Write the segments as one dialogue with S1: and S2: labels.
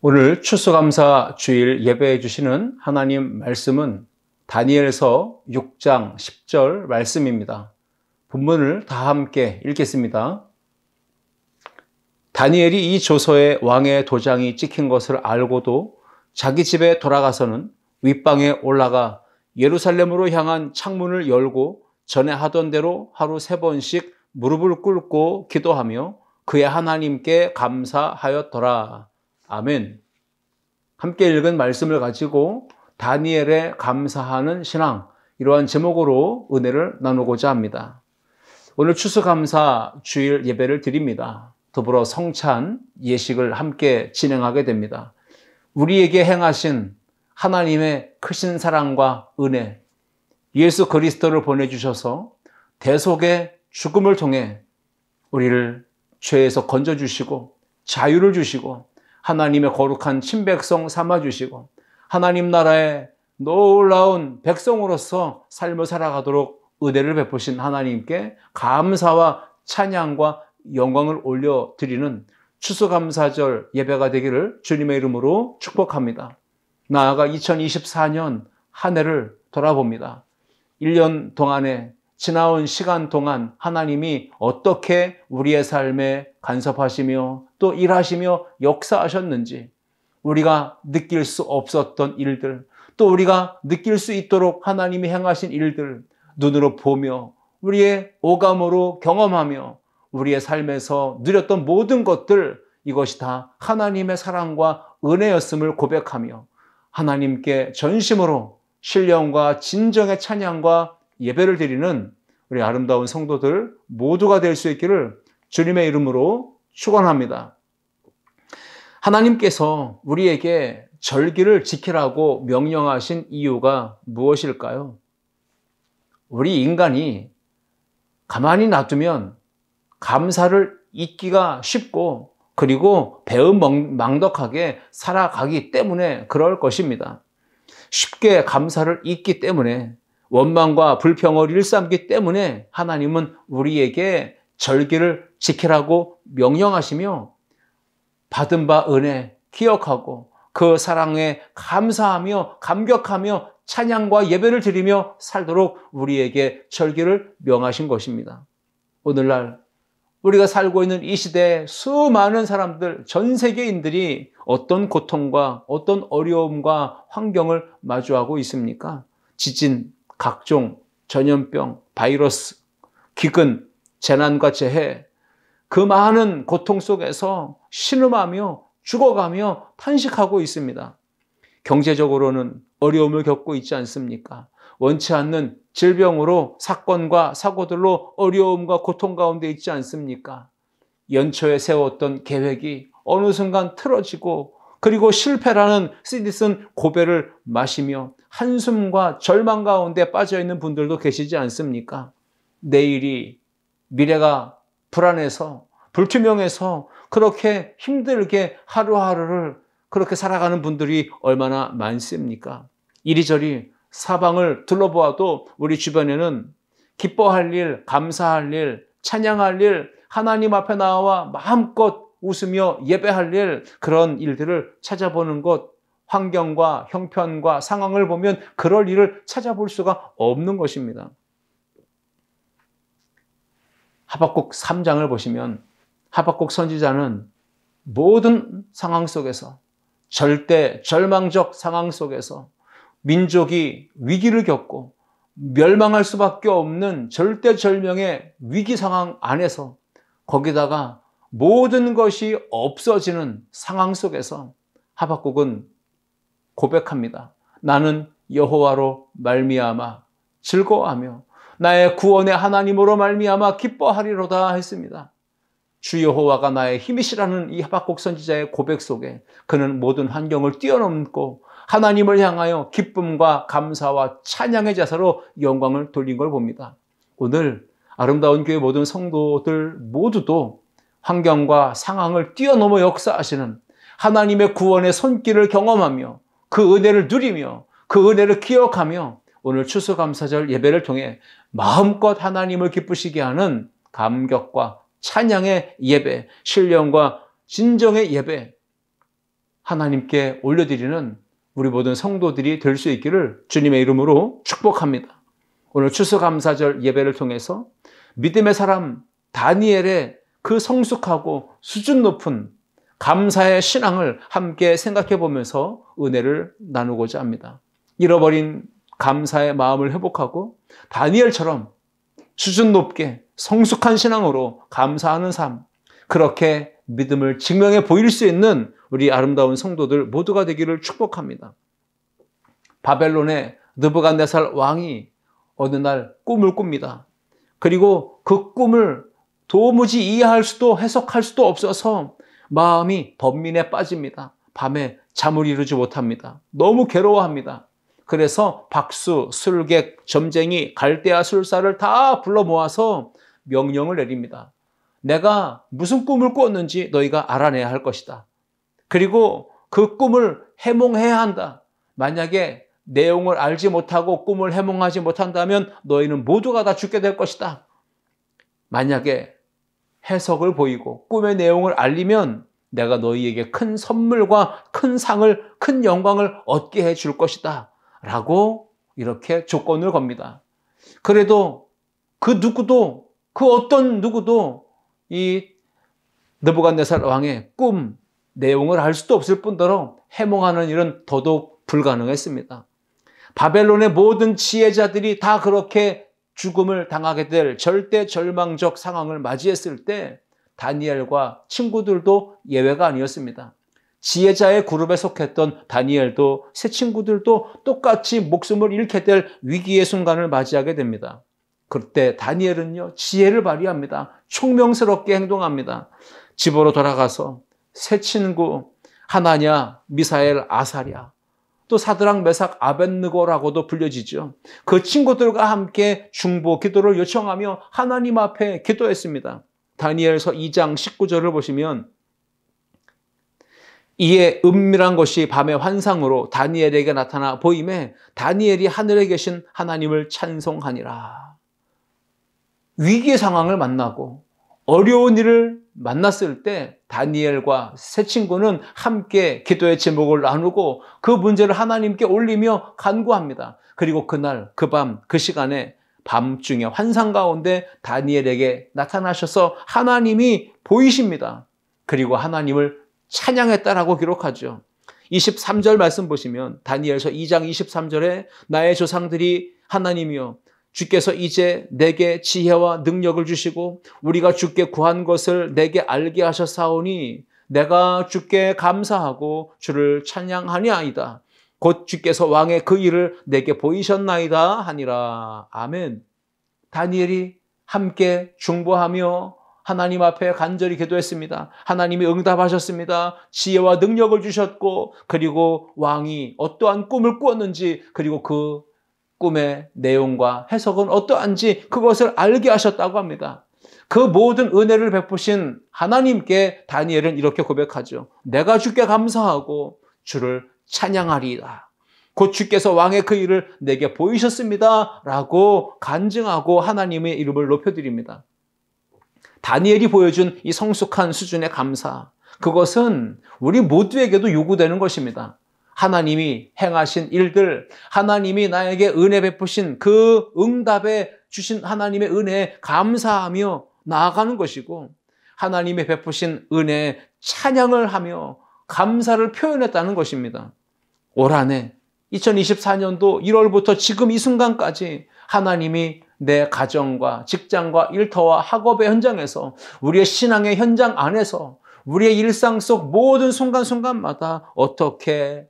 S1: 오늘 추수감사 주일 예배해 주시는 하나님 말씀은 다니엘서 6장 10절 말씀입니다. 본문을 다 함께 읽겠습니다. 다니엘이 이 조서에 왕의 도장이 찍힌 것을 알고도 자기 집에 돌아가서는 윗방에 올라가 예루살렘으로 향한 창문을 열고 전에 하던 대로 하루 3번씩 무릎을 꿇고 기도하며 그의 하나님께 감사하였더라. 아멘. 함께 읽은 말씀을 가지고 다니엘의 감사하는 신앙, 이러한 제목으로 은혜를 나누고자 합니다. 오늘 추수감사 주일 예배를 드립니다. 더불어 성찬 예식을 함께 진행하게 됩니다. 우리에게 행하신 하나님의 크신 사랑과 은혜, 예수 그리스도를 보내주셔서 대속의 죽음을 통해 우리를 죄에서 건져주시고 자유를 주시고 하나님의 거룩한 친백성 삼아주시고 하나님 나라의 놀라운 백성으로서 삶을 살아가도록 은혜를 베푸신 하나님께 감사와 찬양과 영광을 올려드리는 추수감사절 예배가 되기를 주님의 이름으로 축복합니다. 나아가 2024년 한 해를 돌아봅니다. 1년 동안에 지나온 시간 동안 하나님이 어떻게 우리의 삶에 간섭하시며 또 일하시며 역사하셨는지, 우리가 느낄 수 없었던 일들, 또 우리가 느낄 수 있도록 하나님이 행하신 일들 눈으로 보며 우리의 오감으로 경험하며 우리의 삶에서 누렸던 모든 것들, 이것이 다 하나님의 사랑과 은혜였음을 고백하며 하나님께 전심으로 신령과 진정의 찬양과 예배를 드리는 우리 아름다운 성도들 모두가 될 수 있기를 주님의 이름으로 축원합니다. 하나님께서 우리에게 절기를 지키라고 명령하신 이유가 무엇일까요? 우리 인간이 가만히 놔두면 감사를 잊기가 쉽고 그리고 배은망덕하게 살아가기 때문에 그럴 것입니다. 쉽게 감사를 잊기 때문에, 원망과 불평을 일삼기 때문에 하나님은 우리에게 절기를 지키라고 명령하시며 받은 바 은혜 기억하고 그 사랑에 감사하며 감격하며 찬양과 예배를 드리며 살도록 우리에게 절기를 명하신 것입니다. 오늘날 우리가 살고 있는 이 시대에 수많은 사람들, 전 세계인들이 어떤 고통과 어떤 어려움과 환경을 마주하고 있습니까? 지진, 각종 전염병, 바이러스, 기근, 재난과 재해, 그 많은 고통 속에서 신음하며 죽어가며 탄식하고 있습니다. 경제적으로는 어려움을 겪고 있지 않습니까? 원치 않는 질병으로 사건과 사고들로 어려움과 고통 가운데 있지 않습니까? 연초에 세웠던 계획이 어느 순간 틀어지고 그리고 실패라는 쓰디쓴 고배를 마시며 한숨과 절망 가운데 빠져있는 분들도 계시지 않습니까? 내일이, 미래가 불안해서 불투명해서 그렇게 힘들게 하루하루를 그렇게 살아가는 분들이 얼마나 많습니까? 이리저리 사방을 둘러보아도 우리 주변에는 기뻐할 일, 감사할 일, 찬양할 일, 하나님 앞에 나와 마음껏 웃으며 예배할 일, 그런 일들을 찾아보는 것, 환경과 형편과 상황을 보면 그럴 일을 찾아볼 수가 없는 것입니다. 하박국 3장을 보시면 하박국 선지자는 모든 상황 속에서, 절대 절망적 상황 속에서 민족이 위기를 겪고 멸망할 수밖에 없는 절대절명의 위기 상황 안에서, 거기다가 모든 것이 없어지는 상황 속에서 하박국은 고백합니다. 나는 여호와로 말미암아 즐거워하며 나의 구원의 하나님으로 말미암아 기뻐하리로다 했습니다. 주 여호와가 나의 힘이시라는 이 하박국 선지자의 고백 속에 그는 모든 환경을 뛰어넘고 하나님을 향하여 기쁨과 감사와 찬양의 자세로 영광을 돌린 걸 봅니다. 오늘 아름다운 교회 모든 성도들 모두도 환경과 상황을 뛰어넘어 역사하시는 하나님의 구원의 손길을 경험하며 그 은혜를 누리며 그 은혜를 기억하며 오늘 추수감사절 예배를 통해 마음껏 하나님을 기쁘시게 하는 감격과 찬양의 예배, 신령과 진정의 예배, 하나님께 올려드리는 우리 모든 성도들이 될 수 있기를 주님의 이름으로 축복합니다. 오늘 추수감사절 예배를 통해서 믿음의 사람 다니엘의 그 성숙하고 수준 높은 감사의 신앙을 함께 생각해 보면서 은혜를 나누고자 합니다. 잃어버린 감사의 마음을 회복하고 다니엘처럼 수준 높게 성숙한 신앙으로 감사하는 삶, 그렇게 믿음을 증명해 보일 수 있는 우리 아름다운 성도들 모두가 되기를 축복합니다. 바벨론의 느부갓네살 왕이 어느 날 꿈을 꿉니다. 그리고 그 꿈을 도무지 이해할 수도 해석할 수도 없어서 마음이 번민에 빠집니다. 밤에 잠을 이루지 못합니다. 너무 괴로워합니다. 그래서 박수, 술객, 점쟁이, 갈대아 술사를 다 불러 모아서 명령을 내립니다. 내가 무슨 꿈을 꿨는지 너희가 알아내야 할 것이다. 그리고 그 꿈을 해몽해야 한다. 만약에 내용을 알지 못하고 꿈을 해몽하지 못한다면 너희는 모두가 다 죽게 될 것이다. 만약에 해석을 보이고 꿈의 내용을 알리면 내가 너희에게 큰 선물과 큰 상을, 큰 영광을 얻게 해줄 것이다. 라고 이렇게 조건을 겁니다. 그래도 그 어떤 누구도 이 느부갓네살 왕의 꿈 내용을 알 수도 없을 뿐더러 해몽하는 일은 더더욱 불가능했습니다. 바벨론의 모든 지혜자들이 다 그렇게 죽음을 당하게 될 절대 절망적 상황을 맞이했을 때 다니엘과 친구들도 예외가 아니었습니다. 지혜자의 그룹에 속했던 다니엘도 새 친구들도 똑같이 목숨을 잃게 될 위기의 순간을 맞이하게 됩니다. 그때 다니엘은요, 지혜를 발휘합니다. 총명스럽게 행동합니다. 집으로 돌아가서 새 친구 하나냐, 미사엘, 아사랴, 또 사드락, 메삭, 아벳느고라고도 불려지죠. 그 친구들과 함께 중보 기도를 요청하며 하나님 앞에 기도했습니다. 다니엘서 2장 19절을 보시면 이에 은밀한 것이 밤의 환상으로 다니엘에게 나타나 보임에 다니엘이 하늘에 계신 하나님을 찬송하니라. 위기의 상황을 만나고 어려운 일을 만났을 때 다니엘과 새 친구는 함께 기도의 제목을 나누고 그 문제를 하나님께 올리며 간구합니다. 그리고 그날 그 밤 그 시간에 밤중에 환상 가운데 다니엘에게 나타나셔서 하나님이 보이십니다. 그리고 하나님을 찬양했다라고 기록하죠. 23절 말씀 보시면 다니엘서 2장 23절에 나의 조상들이 하나님이여 주께서 이제 내게 지혜와 능력을 주시고 우리가 주께 구한 것을 내게 알게 하셨사오니 내가 주께 감사하고 주를 찬양하니이다. 곧 주께서 왕의 그 일을 내게 보이셨나이다 하니라. 아멘. 다니엘이 함께 중보하며 하나님 앞에 간절히 기도했습니다. 하나님이 응답하셨습니다. 지혜와 능력을 주셨고 그리고 왕이 어떠한 꿈을 꾸었는지 그리고 그 꿈의 내용과 해석은 어떠한지 그것을 알게 하셨다고 합니다. 그 모든 은혜를 베푸신 하나님께 다니엘은 이렇게 고백하죠. 내가 주께 감사하고 주를 찬양하리이다. 곧 주께서 왕의 그 일을 내게 보이셨습니다. 라고 간증하고 하나님의 이름을 높여드립니다. 다니엘이 보여준 이 성숙한 수준의 감사, 그것은 우리 모두에게도 요구되는 것입니다. 하나님이 행하신 일들, 하나님이 나에게 은혜 베푸신 그 응답에 주신 하나님의 은혜에 감사하며 나아가는 것이고 하나님이 베푸신 은혜에 찬양을 하며 감사를 표현했다는 것입니다. 올 한 해 2024년도 1월부터 지금 이 순간까지 하나님이 내 가정과 직장과 일터와 학업의 현장에서 우리의 신앙의 현장 안에서 우리의 일상 속 모든 순간순간마다 어떻게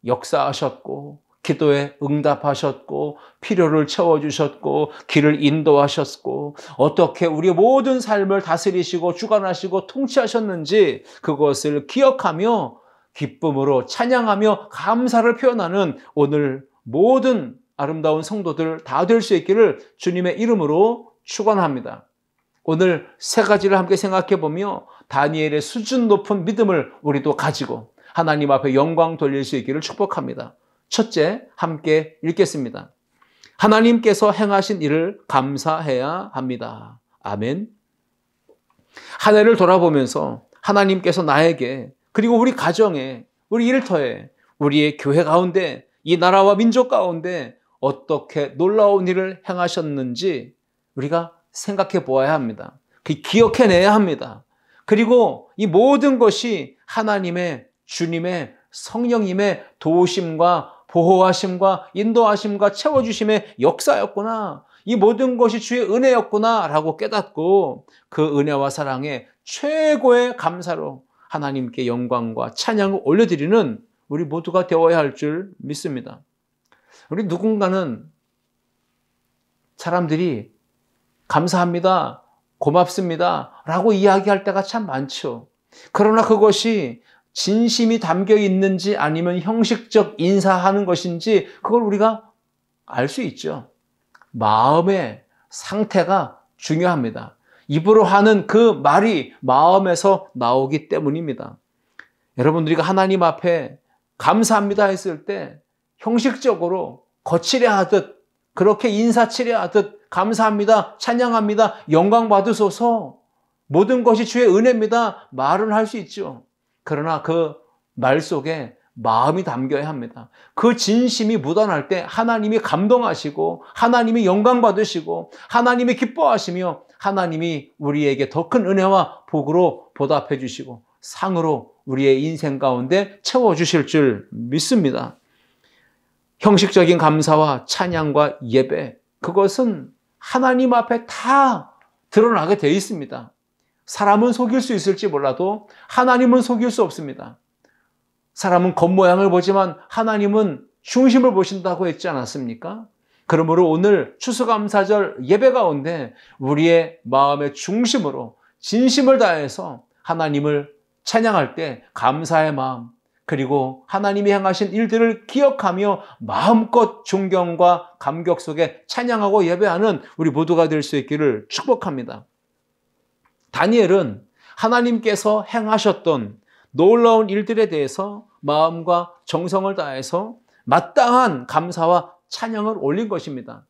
S1: 역사하셨고 기도에 응답하셨고 필요를 채워주셨고 길을 인도하셨고 어떻게 우리의 모든 삶을 다스리시고 주관하시고 통치하셨는지 그것을 기억하며 기쁨으로 찬양하며 감사를 표현하는 오늘 모든 아름다운 성도들 다 될 수 있기를 주님의 이름으로 축원합니다. 오늘 세 가지를 함께 생각해 보며 다니엘의 수준 높은 믿음을 우리도 가지고 하나님 앞에 영광 돌릴 수 있기를 축복합니다. 첫째, 함께 읽겠습니다. 하나님께서 행하신 일을 감사해야 합니다. 아멘. 한 해를 돌아보면서 하나님께서 나에게 그리고 우리 가정에, 우리 일터에, 우리의 교회 가운데, 이 나라와 민족 가운데 어떻게 놀라운 일을 행하셨는지 우리가 생각해 보아야 합니다. 기억해내야 합니다. 그리고 이 모든 것이 하나님의, 주님의, 성령님의 도우심과 보호하심과 인도하심과 채워주심의 역사였구나. 이 모든 것이 주의 은혜였구나 라고 깨닫고 그 은혜와 사랑에 최고의 감사로 하나님께 영광과 찬양을 올려드리는 우리 모두가 되어야 할 줄 믿습니다. 우리 누군가는 사람들이 감사합니다, 고맙습니다 라고 이야기할 때가 참 많죠. 그러나 그것이 진심이 담겨 있는지 아니면 형식적 인사하는 것인지 그걸 우리가 알 수 있죠. 마음의 상태가 중요합니다. 입으로 하는 그 말이 마음에서 나오기 때문입니다. 여러분, 우리가 하나님 앞에 감사합니다 했을 때 형식적으로 거칠게 하듯, 그렇게 인사치레 하듯 감사합니다, 찬양합니다, 영광 받으소서, 모든 것이 주의 은혜입니다 말은 할 수 있죠. 그러나 그 말 속에 마음이 담겨야 합니다. 그 진심이 묻어날 때 하나님이 감동하시고 하나님이 영광 받으시고 하나님이 기뻐하시며 하나님이 우리에게 더 큰 은혜와 복으로 보답해 주시고 상으로 우리의 인생 가운데 채워주실 줄 믿습니다. 형식적인 감사와 찬양과 예배, 그것은 하나님 앞에 다 드러나게 되어 있습니다. 사람은 속일 수 있을지 몰라도 하나님은 속일 수 없습니다. 사람은 겉모양을 보지만 하나님은 중심을 보신다고 했지 않았습니까? 그러므로 오늘 추수감사절 예배 가운데 우리의 마음의 중심으로 진심을 다해서 하나님을 찬양할 때 감사의 마음, 그리고 하나님이 행하신 일들을 기억하며 마음껏 존경과 감격 속에 찬양하고 예배하는 우리 모두가 될 수 있기를 축복합니다. 다니엘은 하나님께서 행하셨던 놀라운 일들에 대해서 마음과 정성을 다해서 마땅한 감사와 찬양을 올린 것입니다.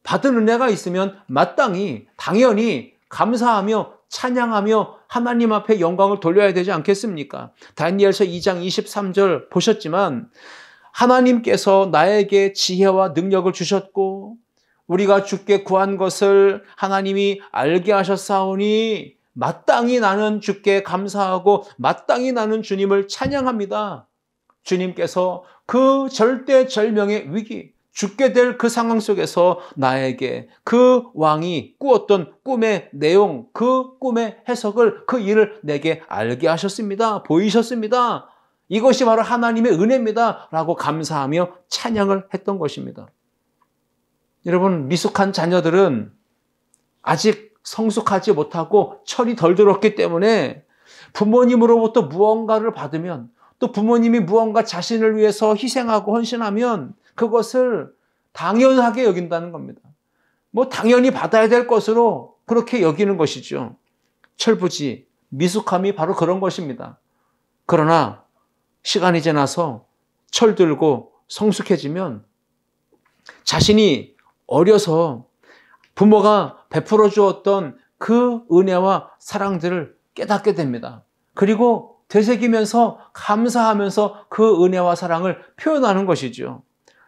S1: 받은 은혜가 있으면 마땅히, 당연히 감사하며 찬양하며 하나님 앞에 영광을 돌려야 되지 않겠습니까? 다니엘서 2장 23절 보셨지만 하나님께서 나에게 지혜와 능력을 주셨고 우리가 주께 구한 것을 하나님이 알게 하셨사오니 마땅히 나는 주께 감사하고 마땅히 나는 주님을 찬양합니다. 주님께서 그 절대절명의 위기, 죽게 될 그 상황 속에서 나에게 그 왕이 꾸었던 꿈의 내용, 그 꿈의 해석을, 그 일을 내게 알게 하셨습니다. 보이셨습니다. 이것이 바로 하나님의 은혜입니다 라고 감사하며 찬양을 했던 것입니다. 여러분, 미숙한 자녀들은 아직 성숙하지 못하고 철이 덜 들었기 때문에 부모님으로부터 무언가를 받으면, 또 부모님이 무언가 자신을 위해서 희생하고 헌신하면 그것을 당연하게 여긴다는 겁니다. 당연히 받아야 될 것으로 그렇게 여기는 것이죠. 철부지, 미숙함이 바로 그런 것입니다. 그러나 시간이 지나서 철들고 성숙해지면 자신이 어려서 부모가 베풀어 주었던 그 은혜와 사랑들을 깨닫게 됩니다. 그리고 되새기면서 감사하면서 그 은혜와 사랑을 표현하는 것이죠.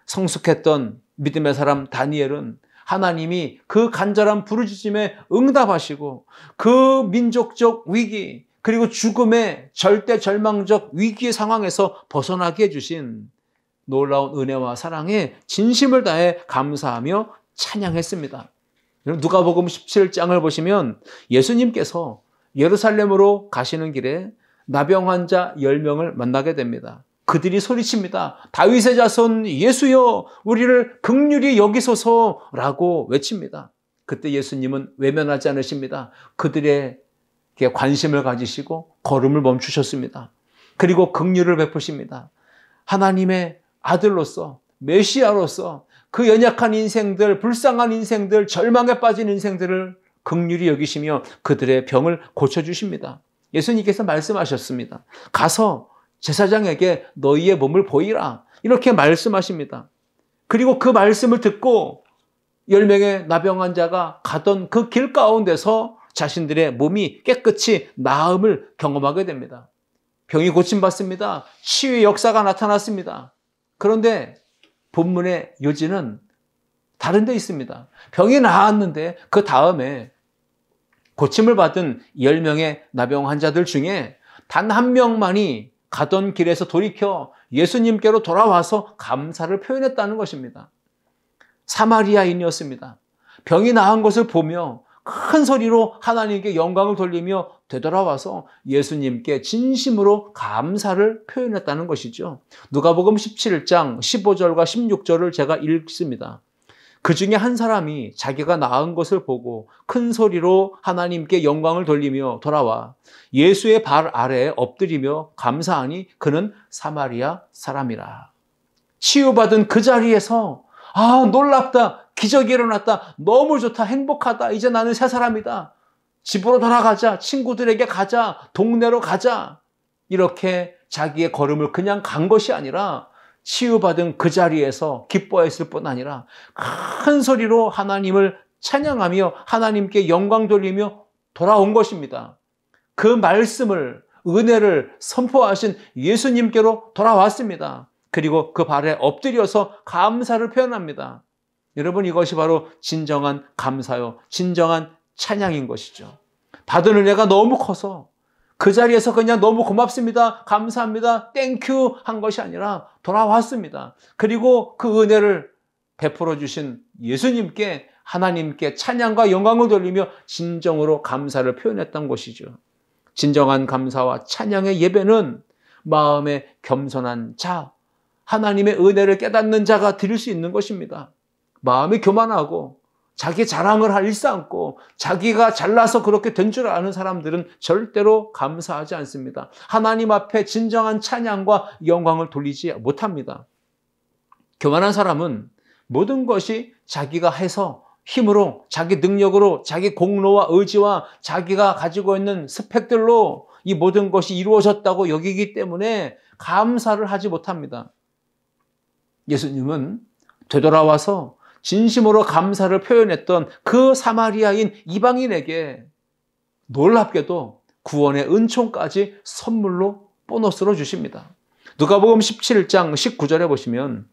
S1: 성숙했던 믿음의 사람 다니엘은 하나님이 그 간절한 부르짖음에 응답하시고 그 민족적 위기, 그리고 죽음의 절대절망적 위기의 상황에서 벗어나게 해주신 놀라운 은혜와 사랑에 진심을 다해 감사하며 찬양했습니다. 누가복음 17장을 보시면 예수님께서 예루살렘으로 가시는 길에 나병 환자 10명을 만나게 됩니다. 그들이 소리칩니다. 다윗의 자손 예수여, 우리를 긍휼히 여기소서라고 외칩니다. 그때 예수님은 외면하지 않으십니다. 그들에게 관심을 가지시고 걸음을 멈추셨습니다. 그리고 긍휼을 베푸십니다. 하나님의 아들로서, 메시아로서 그 연약한 인생들, 불쌍한 인생들, 절망에 빠진 인생들을 긍휼히 여기시며 그들의 병을 고쳐주십니다. 예수님께서 말씀하셨습니다. 가서 제사장에게 너희의 몸을 보이라, 이렇게 말씀하십니다. 그리고 그 말씀을 듣고 10명의 나병 환자가 가던 그 길 가운데서 자신들의 몸이 깨끗이 나음을 경험하게 됩니다. 병이 고침받습니다. 치유의 역사가 나타났습니다. 그런데 본문의 요지는 다른 데 있습니다. 병이 나았는데 그 다음에 고침을 받은 10명의 나병 환자들 중에 단 한 명만이 가던 길에서 돌이켜 예수님께로 돌아와서 감사를 표현했다는 것입니다. 사마리아인이었습니다. 병이 나은 것을 보며 큰 소리로 하나님께 영광을 돌리며 되돌아와서 예수님께 진심으로 감사를 표현했다는 것이죠. 누가복음 17장 15절과 16절을 제가 읽습니다. 그 중에 한 사람이 자기가 나은 것을 보고 큰 소리로 하나님께 영광을 돌리며 돌아와 예수의 발 아래에 엎드리며 감사하니 그는 사마리아 사람이라. 치유받은 그 자리에서 놀랍다. 기적이 일어났다. 너무 좋다. 행복하다. 이제 나는 새 사람이다. 집으로 돌아가자. 친구들에게 가자. 동네로 가자. 이렇게 자기의 걸음을 그냥 간 것이 아니라 치유받은 그 자리에서 기뻐했을 뿐 아니라 큰 소리로 하나님을 찬양하며 하나님께 영광 돌리며 돌아온 것입니다. 그 말씀을, 은혜를 선포하신 예수님께로 돌아왔습니다. 그리고 그 발에 엎드려서 감사를 표현합니다. 여러분, 이것이 바로 진정한 감사요, 진정한 찬양인 것이죠. 받은 은혜가 너무 커서 그 자리에서 그냥 너무 고맙습니다, 감사합니다, 땡큐 한 것이 아니라 돌아왔습니다. 그리고 그 은혜를 베풀어 주신 예수님께, 하나님께 찬양과 영광을 돌리며 진정으로 감사를 표현했던 것이죠. 진정한 감사와 찬양의 예배는 마음에 겸손한 자, 하나님의 은혜를 깨닫는 자가 드릴 수 있는 것입니다. 마음이 교만하고 자기 자랑을 하지 않고 자기가 잘나서 그렇게 된 줄 아는 사람들은 절대로 감사하지 않습니다. 하나님 앞에 진정한 찬양과 영광을 돌리지 못합니다. 교만한 사람은 모든 것이 자기가 해서 힘으로, 자기 능력으로, 자기 공로와 의지와 자기가 가지고 있는 스펙들로 이 모든 것이 이루어졌다고 여기기 때문에 감사를 하지 못합니다. 예수님은 되돌아와서 진심으로 감사를 표현했던 그 사마리아인 이방인에게 놀랍게도 구원의 은총까지 선물로 보너스로 주십니다. 누가복음 17장 19절에 보시면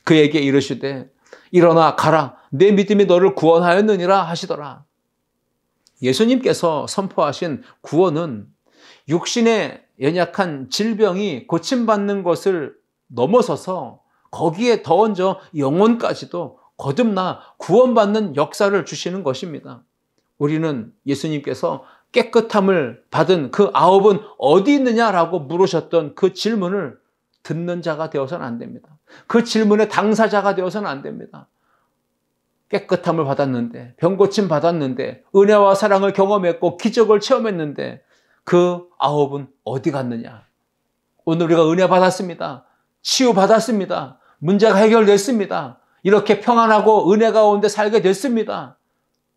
S1: 그에게 이르시되 일어나 가라, 내 믿음이 너를 구원하였느니라 하시더라. 예수님께서 선포하신 구원은 육신의 연약한 질병이 고침받는 것을 넘어서서 거기에 더 얹어 영혼까지도 거듭나 구원받는 역사를 주시는 것입니다. 우리는 예수님께서 깨끗함을 받은 그 9은 어디 있느냐라고 물으셨던 그 질문을 듣는 자가 되어서는 안 됩니다. 그 질문의 당사자가 되어서는 안 됩니다. 깨끗함을 받았는데, 병고침 받았는데, 은혜와 사랑을 경험했고 기적을 체험했는데 그 9은 어디 갔느냐? 오늘 우리가 은혜 받았습니다. 치유 받았습니다. 문제가 해결됐습니다. 이렇게 평안하고 은혜 가운데 살게 됐습니다.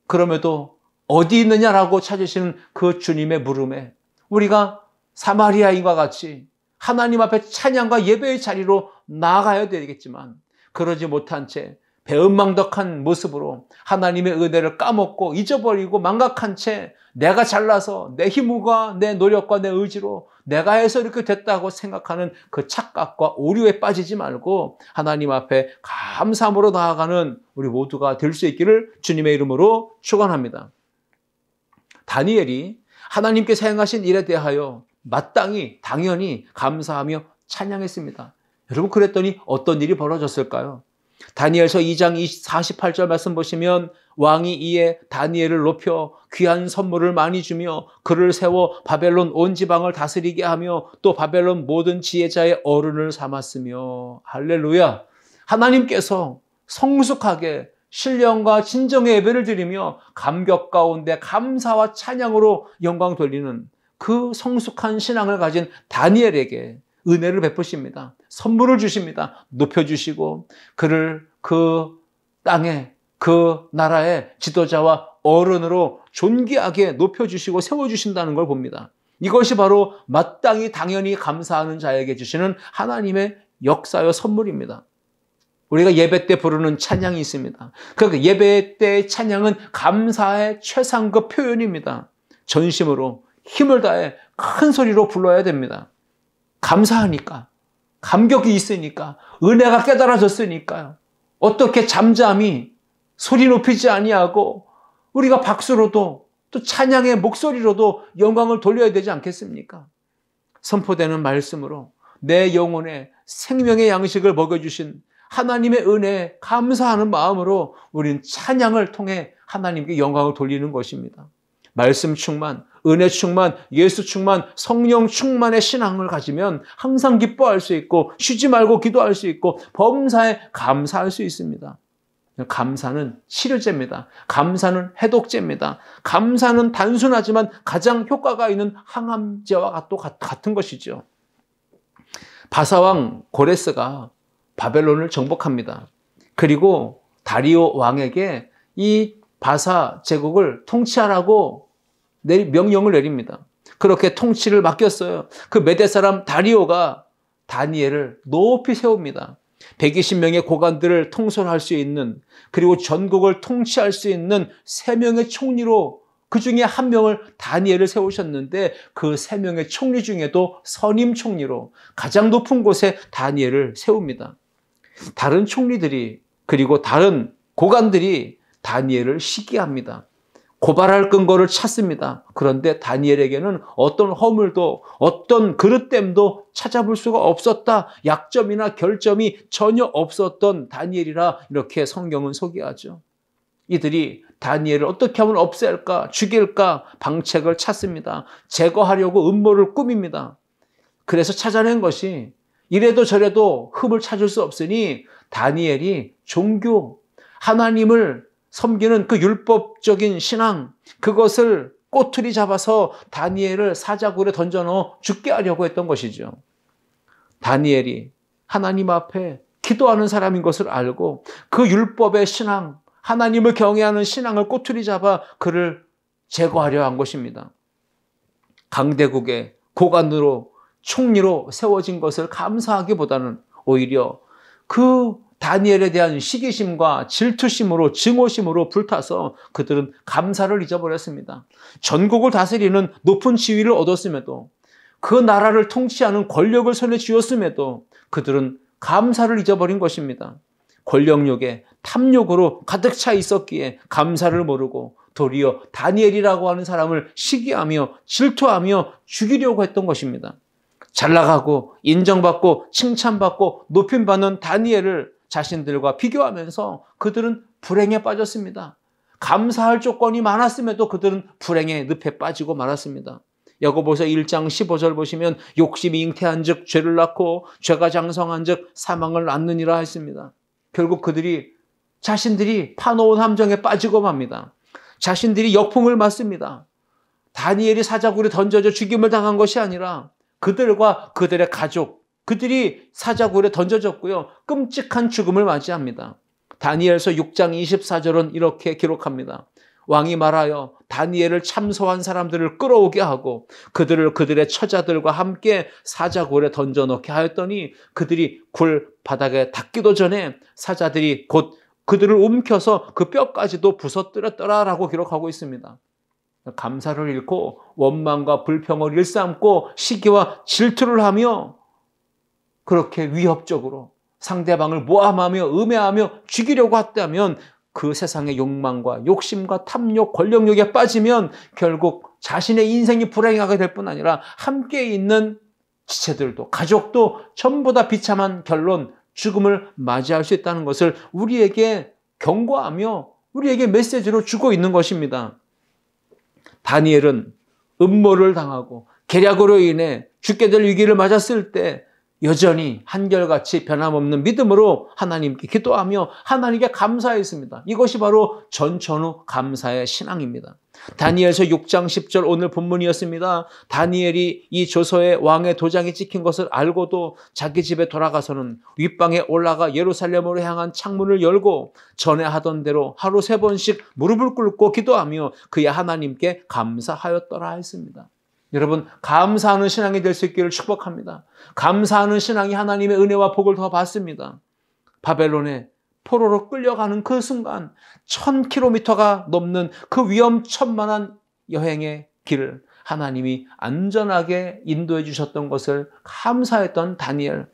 S1: 그럼에도 어디 있느냐라고 찾으시는 그 주님의 물음에 우리가 사마리아인과 같이 하나님 앞에 찬양과 예배의 자리로 나아가야 되겠지만 그러지 못한 채 배은망덕한 모습으로 하나님의 은혜를 까먹고 잊어버리고 망각한 채 내가 잘나서 내 힘과 내 노력과 내 의지로 내가 해서 이렇게 됐다고 생각하는 그 착각과 오류에 빠지지 말고 하나님 앞에 감사함으로 나아가는 우리 모두가 될 수 있기를 주님의 이름으로 축원합니다. 다니엘이 하나님께 사용하신 일에 대하여 마땅히 당연히 감사하며 찬양했습니다. 여러분, 그랬더니 어떤 일이 벌어졌을까요? 다니엘서 2장 48절 말씀 보시면 왕이 이에 다니엘을 높여 귀한 선물을 많이 주며 그를 세워 바벨론 온 지방을 다스리게 하며 또 바벨론 모든 지혜자의 어른을 삼았으며. 할렐루야. 하나님께서 성숙하게 신령과 진정의 예배를 드리며 감격 가운데 감사와 찬양으로 영광 돌리는 그 성숙한 신앙을 가진 다니엘에게 은혜를 베푸십니다. 선물을 주십니다. 높여주시고 그를 그 땅에 그 나라의 지도자와 어른으로 존귀하게 높여주시고 세워주신다는 걸 봅니다. 이것이 바로 마땅히 당연히 감사하는 자에게 주시는 하나님의 역사요 선물입니다. 우리가 예배 때 부르는 찬양이 있습니다. 그 예배 때의 찬양은 감사의 최상급 표현입니다. 전심으로 힘을 다해 큰 소리로 불러야 됩니다. 감사하니까, 감격이 있으니까, 은혜가 깨달아졌으니까요. 어떻게 잠잠히 소리 높이지 아니하고 우리가 박수로도 또 찬양의 목소리로도 영광을 돌려야 되지 않겠습니까? 선포되는 말씀으로 내 영혼에 생명의 양식을 먹여주신 하나님의 은혜에 감사하는 마음으로 우리는 찬양을 통해 하나님께 영광을 돌리는 것입니다. 말씀 충만, 은혜 충만, 예수 충만, 성령 충만의 신앙을 가지면 항상 기뻐할 수 있고 쉬지 말고 기도할 수 있고 범사에 감사할 수 있습니다. 감사는 치료제입니다. 감사는 해독제입니다. 감사는 단순하지만 가장 효과가 있는 항암제와 또 같은 것이죠. 바사왕 고레스가 바벨론을 정복합니다. 그리고 다리오 왕에게 이 바사 제국을 통치하라고 명령을 내립니다. 그렇게 통치를 맡겼어요. 그 메대 사람 다리오가 다니엘을 높이 세웁니다. 120명의 고관들을 통솔할 수 있는, 그리고 전국을 통치할 수 있는 3명의 총리로 그 중에 1명을 다니엘을 세우셨는데 그 3명의 총리 중에도 선임 총리로 가장 높은 곳에 다니엘을 세웁니다. 다른 총리들이 그리고 다른 고관들이 다니엘을 시기합니다. 고발할 근거를 찾습니다. 그런데 다니엘에게는 어떤 허물도 어떤 그릇됨도 찾아볼 수가 없었다. 약점이나 결점이 전혀 없었던 다니엘이라 이렇게 성경은 소개하죠. 이들이 다니엘을 어떻게 하면 없앨까, 죽일까 방책을 찾습니다. 제거하려고 음모를 꾸밉니다. 그래서 찾아낸 것이 이래도 저래도 흠을 찾을 수 없으니 다니엘이 종교, 하나님을 섬기는 그 율법적인 신앙, 그것을 꼬투리 잡아서 다니엘을 사자굴에 던져넣어 죽게 하려고 했던 것이죠. 다니엘이 하나님 앞에 기도하는 사람인 것을 알고 그 율법의 신앙, 하나님을 경외하는 신앙을 꼬투리 잡아 그를 제거하려 한 것입니다. 강대국의 고관으로 총리로 세워진 것을 감사하기보다는 오히려 그 다니엘에 대한 시기심과 질투심으로 증오심으로 불타서 그들은 감사를 잊어버렸습니다. 전국을 다스리는 높은 지위를 얻었음에도 그 나라를 통치하는 권력을 손에 쥐었음에도 그들은 감사를 잊어버린 것입니다. 권력욕에 탐욕으로 가득 차 있었기에 감사를 모르고 도리어 다니엘이라고 하는 사람을 시기하며 질투하며 죽이려고 했던 것입니다. 잘 나가고 인정받고 칭찬받고 높임받는 다니엘을 자신들과 비교하면서 그들은 불행에 빠졌습니다. 감사할 조건이 많았음에도 그들은 불행의 늪에 빠지고 말았습니다. 야고보서 1장 15절 보시면 욕심이 잉태한 즉 죄를 낳고 죄가 장성한 즉 사망을 낳느니라 했습니다. 결국 그들이 자신들이 파놓은 함정에 빠지고 맙니다. 자신들이 역풍을 맞습니다. 다니엘이 사자굴에 던져져 죽임을 당한 것이 아니라 그들과 그들의 가족, 그들이 사자굴에 던져졌고요. 끔찍한 죽음을 맞이합니다. 다니엘서 6장 24절은 이렇게 기록합니다. 왕이 말하여 다니엘을 참소한 사람들을 끌어오게 하고 그들을 그들의 처자들과 함께 사자굴에 던져넣게 하였더니 그들이 굴 바닥에 닿기도 전에 사자들이 곧 그들을 움켜서 그 뼈까지도 부서뜨렸더라라고 기록하고 있습니다. 감사를 잃고 원망과 불평을 일삼고 시기와 질투를 하며 그렇게 위협적으로 상대방을 모함하며 음해하며 죽이려고 했다면 그 세상의 욕망과 욕심과 탐욕, 권력욕에 빠지면 결국 자신의 인생이 불행하게 될 뿐 아니라 함께 있는 지체들도 가족도 전부 다 비참한 결론, 죽음을 맞이할 수 있다는 것을 우리에게 경고하며 우리에게 메시지로 주고 있는 것입니다. 다니엘은 음모를 당하고 계략으로 인해 죽게 될 위기를 맞았을 때 여전히 한결같이 변함없는 믿음으로 하나님께 기도하며 하나님께 감사했습니다. 이것이 바로 전천후 감사의 신앙입니다. 다니엘서 6장 10절 오늘 본문이었습니다. 다니엘이 이 조서에 왕의 도장이 찍힌 것을 알고도 자기 집에 돌아가서는 윗방에 올라가 예루살렘으로 향한 창문을 열고 전에 하던 대로 하루 3번씩 무릎을 꿇고 기도하며 그의 하나님께 감사하였더라 했습니다. 여러분, 감사하는 신앙이 될 수 있기를 축복합니다. 감사하는 신앙이 하나님의 은혜와 복을 더 받습니다. 바벨론에 포로로 끌려가는 그 순간 1000km가 넘는 그 위험천만한 여행의 길을 하나님이 안전하게 인도해 주셨던 것을 감사했던 다니엘.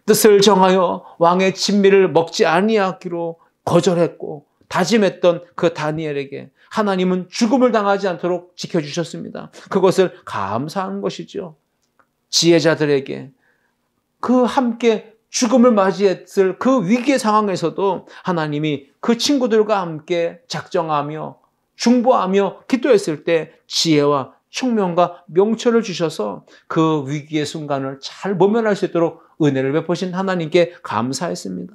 S1: 뜻을 정하여 왕의 진미를 먹지 아니하기로 거절했고 다짐했던 그 다니엘에게 하나님은 죽음을 당하지 않도록 지켜주셨습니다. 그것을 감사하는 것이죠. 지혜자들에게 그 함께 죽음을 맞이했을 그 위기의 상황에서도 하나님이 그 친구들과 함께 작정하며 중보하며 기도했을 때 지혜와 총명과 명철을 주셔서 그 위기의 순간을 잘 모면할 수 있도록 은혜를 베푸신 하나님께 감사했습니다.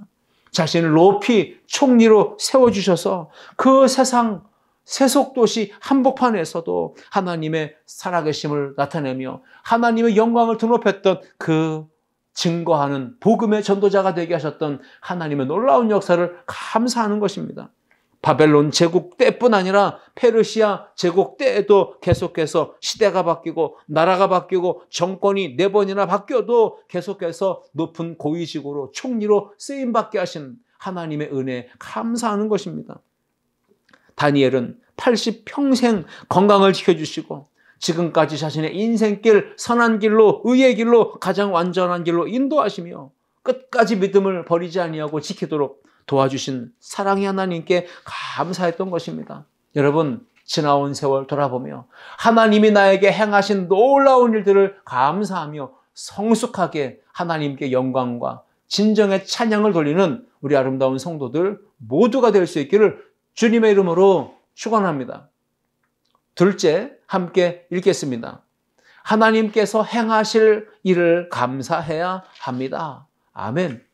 S1: 자신을 높이 총리로 세워주셔서 그 세상 세속도시 한복판에서도 하나님의 살아계심을 나타내며 하나님의 영광을 드높였던 그 증거하는 복음의 전도자가 되게 하셨던 하나님의 놀라운 역사를 감사하는 것입니다. 바벨론 제국 때뿐 아니라 페르시아 제국 때에도 계속해서 시대가 바뀌고 나라가 바뀌고 정권이 4번이나 바뀌어도 계속해서 높은 고위직으로 총리로 쓰임받게 하신 하나님의 은혜에 감사하는 것입니다. 다니엘은 80평생 건강을 지켜주시고 지금까지 자신의 인생길, 선한 길로, 의의 길로, 가장 완전한 길로 인도하시며 끝까지 믿음을 버리지 아니하고 지키도록 도와주신 사랑의 하나님께 감사했던 것입니다. 여러분, 지나온 세월 돌아보며 하나님이 나에게 행하신 놀라운 일들을 감사하며 성숙하게 하나님께 영광과 진정의 찬양을 돌리는 우리 아름다운 성도들 모두가 될 수 있기를 주님의 이름으로 축원합니다. 둘째, 함께 읽겠습니다. 하나님께서 행하실 일을 감사해야 합니다. 아멘.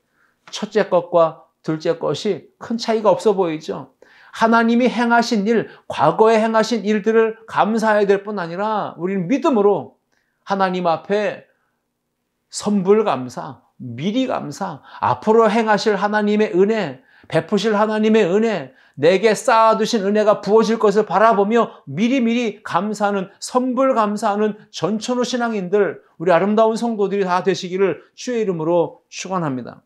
S1: 첫째 것과 둘째 것이 큰 차이가 없어 보이죠. 하나님이 행하신 일, 과거에 행하신 일들을 감사해야 될 뿐 아니라 우리는 믿음으로 하나님 앞에 선불 감사, 미리 감사, 앞으로 행하실 하나님의 은혜, 베푸실 하나님의 은혜, 내게 쌓아두신 은혜가 부어질 것을 바라보며 미리미리 감사하는, 선불 감사하는 전천후 신앙인들, 우리 아름다운 성도들이 다 되시기를 주의 이름으로 축원합니다.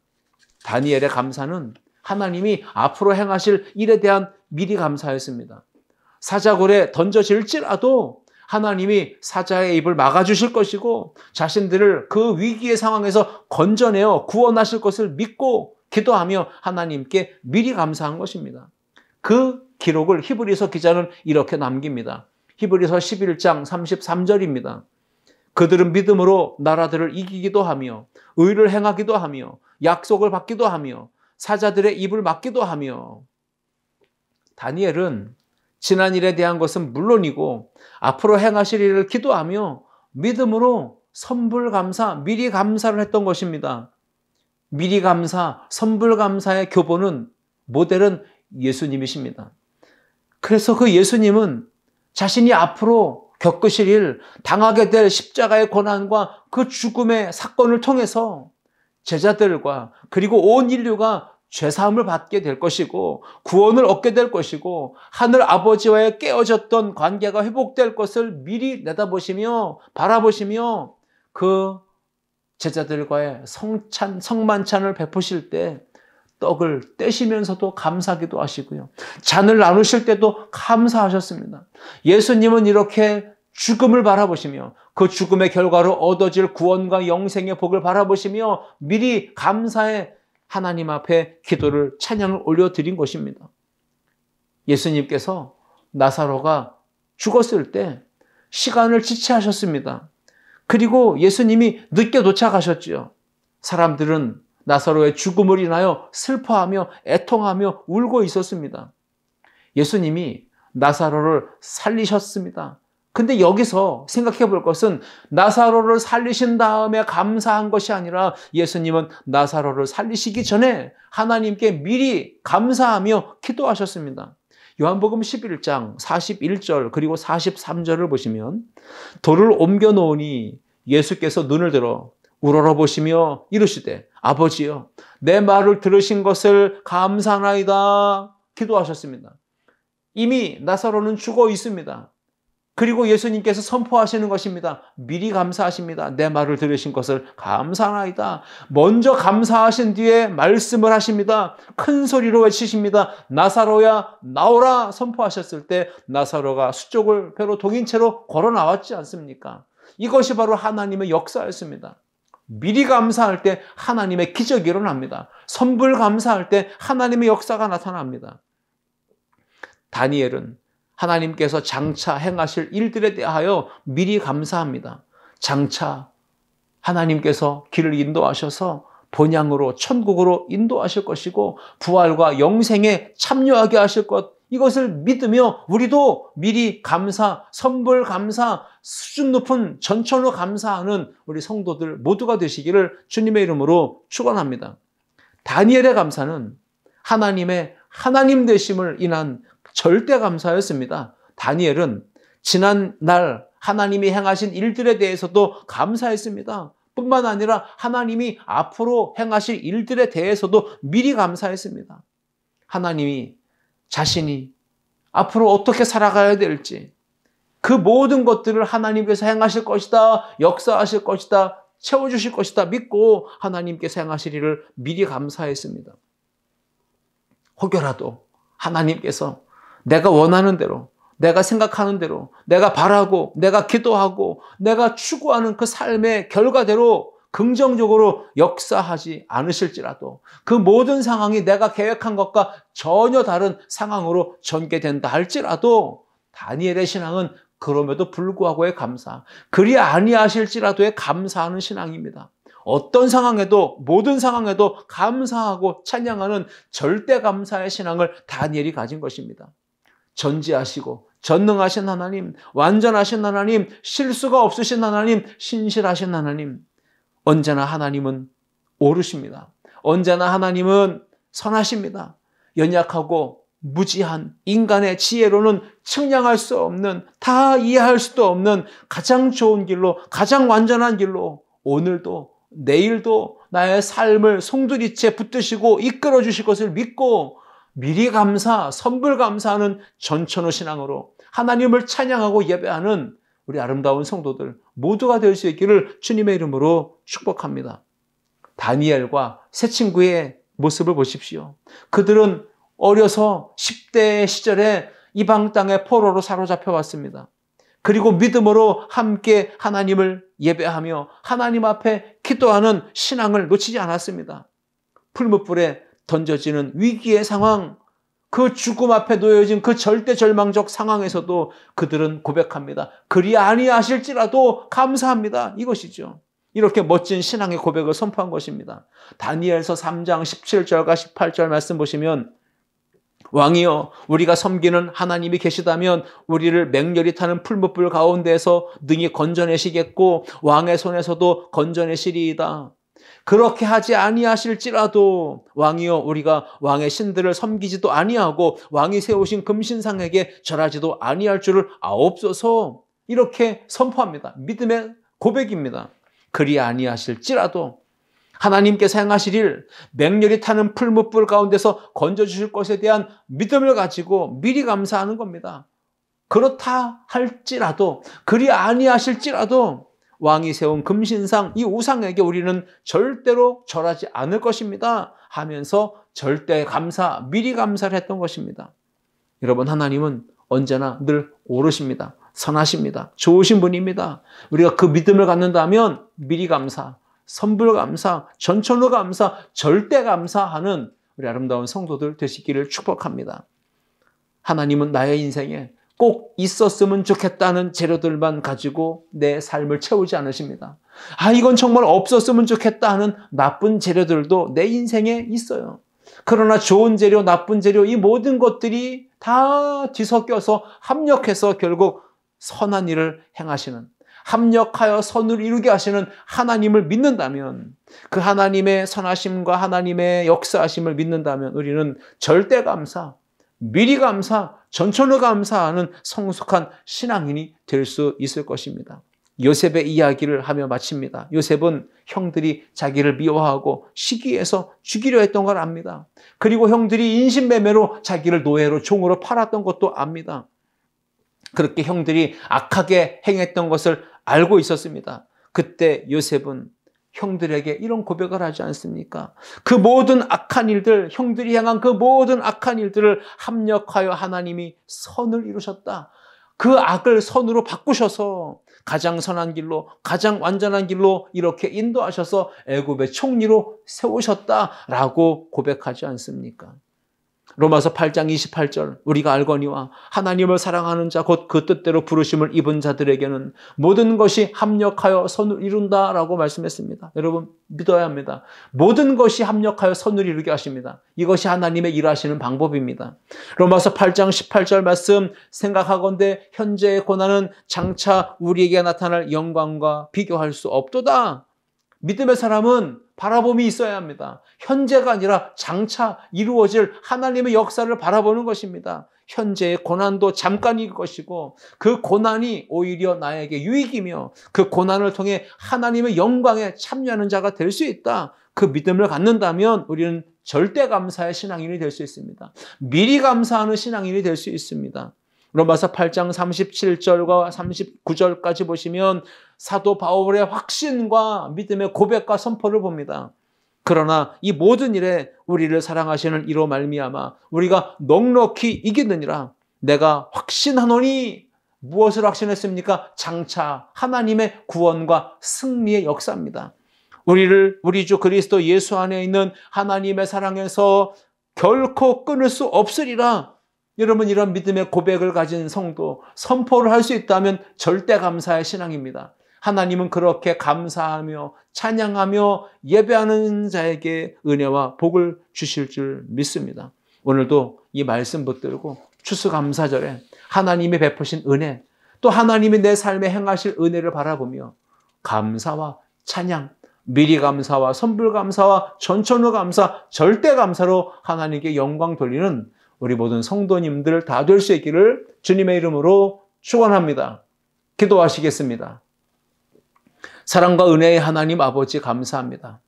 S1: 다니엘의 감사는 하나님이 앞으로 행하실 일에 대한 미리 감사였습니다. 사자굴에 던져질지라도 하나님이 사자의 입을 막아주실 것이고 자신들을 그 위기의 상황에서 건져내어 구원하실 것을 믿고 기도하며 하나님께 미리 감사한 것입니다. 그 기록을 히브리서 기자는 이렇게 남깁니다. 히브리서 11장 33절입니다. 그들은 믿음으로 나라들을 이기기도 하며 의를 행하기도 하며 약속을 받기도 하며 사자들의 입을 막기도 하며. 다니엘은 지난 일에 대한 것은 물론이고 앞으로 행하실 일을 기도하며 믿음으로 선불감사, 미리 감사를 했던 것입니다. 미리 감사, 선불감사의 교본은, 모델은 예수님이십니다. 그래서 그 예수님은 자신이 앞으로 겪으실 일, 당하게 될 십자가의 고난과 그 죽음의 사건을 통해서 제자들과 그리고 온 인류가 죄사함을 받게 될 것이고 구원을 얻게 될 것이고 하늘 아버지와의 깨어졌던 관계가 회복될 것을 미리 내다보시며 바라보시며 그 제자들과의 성만찬을 베푸실 때 떡을 떼시면서도 감사하기도 하시고요. 잔을 나누실 때도 감사하셨습니다. 예수님은 이렇게 죽음을 바라보시며 그 죽음의 결과로 얻어질 구원과 영생의 복을 바라보시며 미리 감사의 하나님 앞에 기도를, 찬양을 올려드린 것입니다. 예수님께서 나사로가 죽었을 때 시간을 지체하셨습니다. 그리고 예수님이 늦게 도착하셨지요. 사람들은 나사로의 죽음을 인하여 슬퍼하며 애통하며 울고 있었습니다. 예수님이 나사로를 살리셨습니다. 근데 여기서 생각해 볼 것은 나사로를 살리신 다음에 감사한 것이 아니라 예수님은 나사로를 살리시기 전에 하나님께 미리 감사하며 기도하셨습니다. 요한복음 11장 41절 그리고 43절을 보시면 돌을 옮겨 놓으니 예수께서 눈을 들어 우러러보시며 이르시되 아버지여 내 말을 들으신 것을 감사하나이다 기도하셨습니다. 이미 나사로는 죽어 있습니다. 그리고 예수님께서 선포하시는 것입니다. 미리 감사하십니다. 내 말을 들으신 것을 감사하나이다. 먼저 감사하신 뒤에 말씀을 하십니다. 큰 소리로 외치십니다. 나사로야 나오라 선포하셨을 때 나사로가 수족을 배로 동인 채로 걸어 나왔지 않습니까? 이것이 바로 하나님의 역사였습니다. 미리 감사할 때 하나님의 기적이 일어납니다. 선불 감사할 때 하나님의 역사가 나타납니다. 다니엘은 하나님께서 장차 행하실 일들에 대하여 미리 감사합니다. 장차 하나님께서 길을 인도하셔서 본향으로 천국으로 인도하실 것이고 부활과 영생에 참여하게 하실 것, 이것을 믿으며 우리도 미리 감사, 선불 감사, 수준 높은 전천후 감사하는 우리 성도들 모두가 되시기를 주님의 이름으로 축원합니다. 다니엘의 감사는 하나님의 하나님 되심을 인한 절대 감사였습니다. 다니엘은 지난 날 하나님이 행하신 일들에 대해서도 감사했습니다. 뿐만 아니라 하나님이 앞으로 행하실 일들에 대해서도 미리 감사했습니다. 하나님이 자신이 앞으로 어떻게 살아가야 될지 그 모든 것들을 하나님께서 행하실 것이다, 역사하실 것이다, 채워주실 것이다 믿고 하나님께서 행하실 일을 미리 감사했습니다. 혹여라도 하나님께서 내가 원하는 대로, 내가 생각하는 대로, 내가 바라고, 내가 기도하고, 내가 추구하는 그 삶의 결과대로 긍정적으로 역사하지 않으실지라도 그 모든 상황이 내가 계획한 것과 전혀 다른 상황으로 전개된다 할지라도 다니엘의 신앙은 그럼에도 불구하고의 감사, 그리 아니하실지라도의 감사하는 신앙입니다. 어떤 상황에도 모든 상황에도 감사하고 찬양하는 절대 감사의 신앙을 다니엘이 가진 것입니다. 전지하시고 전능하신 하나님, 완전하신 하나님, 실수가 없으신 하나님, 신실하신 하나님, 언제나 하나님은 옳으십니다. 언제나 하나님은 선하십니다. 연약하고 무지한 인간의 지혜로는 측량할 수 없는, 다 이해할 수도 없는 가장 좋은 길로, 가장 완전한 길로 오늘도 내일도 나의 삶을 송두리째 붙드시고 이끌어 주실 것을 믿고 미리 감사, 선불 감사하는 전천후 신앙으로 하나님을 찬양하고 예배하는 우리 아름다운 성도들 모두가 될 수 있기를 주님의 이름으로 축복합니다. 다니엘과 세 친구의 모습을 보십시오. 그들은 어려서 10대 시절에 이방 땅의 포로로 사로잡혀 왔습니다. 그리고 믿음으로 함께 하나님을 예배하며 하나님 앞에 기도하는 신앙을 놓치지 않았습니다. 풀무불에 던져지는 위기의 상황, 그 죽음 앞에 놓여진 그 절대절망적 상황에서도 그들은 고백합니다. 그리 아니하실지라도 감사합니다. 이것이죠. 이렇게 멋진 신앙의 고백을 선포한 것입니다. 다니엘서 3장 17절과 18절 말씀 보시면 왕이여 우리가 섬기는 하나님이 계시다면 우리를 맹렬히 타는 풀무불 가운데에서 능히 건져내시겠고 왕의 손에서도 건져내시리이다. 그렇게 하지 아니하실지라도 왕이여 우리가 왕의 신들을 섬기지도 아니하고 왕이 세우신 금신상에게 절하지도 아니할 줄을 아옵소서. 이렇게 선포합니다. 믿음의 고백입니다. 그리 아니하실지라도 하나님께서 행하실 일, 맹렬히 타는 풀무불 가운데서 건져주실 것에 대한 믿음을 가지고 미리 감사하는 겁니다. 그렇다 할지라도, 그리 아니하실지라도 왕이 세운 금신상, 이 우상에게 우리는 절대로 절하지 않을 것입니다 하면서 절대 감사, 미리 감사를 했던 것입니다. 여러분, 하나님은 언제나 늘 옳으십니다. 선하십니다. 좋으신 분입니다. 우리가 그 믿음을 갖는다면 미리 감사, 선불 감사, 전천후 감사, 절대 감사하는 우리 아름다운 성도들 되시기를 축복합니다. 하나님은 나의 인생에 꼭 있었으면 좋겠다는 재료들만 가지고 내 삶을 채우지 않으십니다. 이건 정말 없었으면 좋겠다 하는 나쁜 재료들도 내 인생에 있어요. 그러나 좋은 재료, 나쁜 재료, 이 모든 것들이 다 뒤섞여서 합력해서 결국 선한 일을 행하시는, 합력하여 선을 이루게 하시는 하나님을 믿는다면, 그 하나님의 선하심과 하나님의 역사하심을 믿는다면 우리는 절대 감사, 미리 감사, 전천후 감사하는 성숙한 신앙인이 될 수 있을 것입니다. 요셉의 이야기를 하며 마칩니다. 요셉은 형들이 자기를 미워하고 시기해서 죽이려 했던 걸 압니다. 그리고 형들이 인신매매로 자기를 노예로 종으로 팔았던 것도 압니다. 그렇게 형들이 악하게 행했던 것을 알고 있었습니다. 그때 요셉은 형들에게 이런 고백을 하지 않습니까? 그 모든 악한 일들, 형들이 향한 그 모든 악한 일들을 합력하여 하나님이 선을 이루셨다. 그 악을 선으로 바꾸셔서 가장 선한 길로, 가장 완전한 길로 이렇게 인도하셔서 애굽의 총리로 세우셨다라고 고백하지 않습니까? 로마서 8장 28절 우리가 알거니와 하나님을 사랑하는 자 곧 그 뜻대로 부르심을 입은 자들에게는 모든 것이 합력하여 선을 이룬다라고 말씀했습니다. 여러분 믿어야 합니다. 모든 것이 합력하여 선을 이루게 하십니다. 이것이 하나님의 일하시는 방법입니다. 로마서 8장 18절 말씀 생각하건대 현재의 고난은 장차 우리에게 나타날 영광과 비교할 수 없도다. 믿음의 사람은 바라봄이 있어야 합니다. 현재가 아니라 장차 이루어질 하나님의 역사를 바라보는 것입니다. 현재의 고난도 잠깐일 것이고 그 고난이 오히려 나에게 유익이며 그 고난을 통해 하나님의 영광에 참여하는 자가 될 수 있다. 그 믿음을 갖는다면 우리는 절대 감사의 신앙인이 될 수 있습니다. 미리 감사하는 신앙인이 될 수 있습니다. 로마서 8장 37절과 39절까지 보시면 사도 바울의 확신과 믿음의 고백과 선포를 봅니다. 그러나 이 모든 일에 우리를 사랑하시는 이로 말미암아 우리가 넉넉히 이기느니라. 내가 확신하노니 무엇을 확신했습니까? 장차 하나님의 구원과 승리의 역사입니다. 우리 주 그리스도 예수 안에 있는 하나님의 사랑에서 결코 끊을 수 없으리라. 여러분 이런 믿음의 고백을 가진 성도, 선포를 할 수 있다면 절대 감사의 신앙입니다. 하나님은 그렇게 감사하며 찬양하며 예배하는 자에게 은혜와 복을 주실 줄 믿습니다. 오늘도 이 말씀 붙들고 추수감사절에 하나님이 베푸신 은혜, 또 하나님이 내 삶에 행하실 은혜를 바라보며 감사와 찬양, 미리 감사와 선불 감사와 전천후 감사, 절대 감사로 하나님께 영광 돌리는 우리 모든 성도님들 다 될 수 있기를 주님의 이름으로 축원합니다. 기도하시겠습니다. 사랑과 은혜의 하나님 아버지 감사합니다.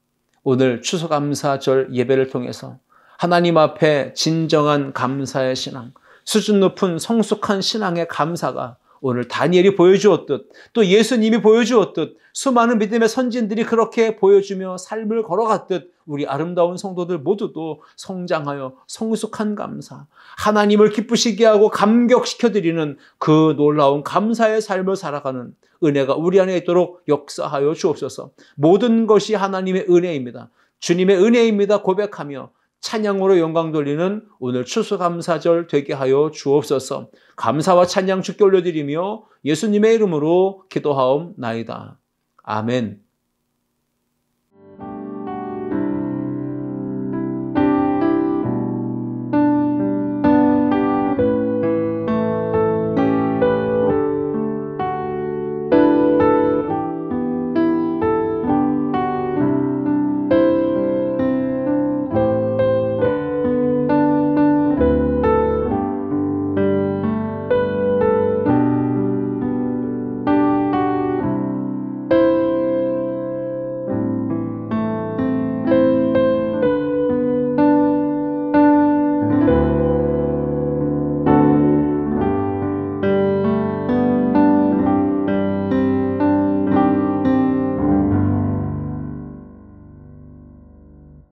S1: 오늘 추수감사절 예배를 통해서 하나님 앞에 진정한 감사의 신앙, 수준 높은 성숙한 신앙의 감사가 오늘 다니엘이 보여주었듯 또 예수님이 보여주었듯 수많은 믿음의 선진들이 그렇게 보여주며 삶을 걸어갔듯 우리 아름다운 성도들 모두도 성장하여 성숙한 감사, 하나님을 기쁘시게 하고 감격시켜드리는 그 놀라운 감사의 삶을 살아가는 은혜가 우리 안에 있도록 역사하여 주옵소서. 모든 것이 하나님의 은혜입니다. 주님의 은혜입니다. 고백하며 찬양으로 영광 돌리는 오늘 추수감사절 되게 하여 주옵소서. 감사와 찬양 주께 올려드리며 예수님의 이름으로 기도하옵나이다. 아멘.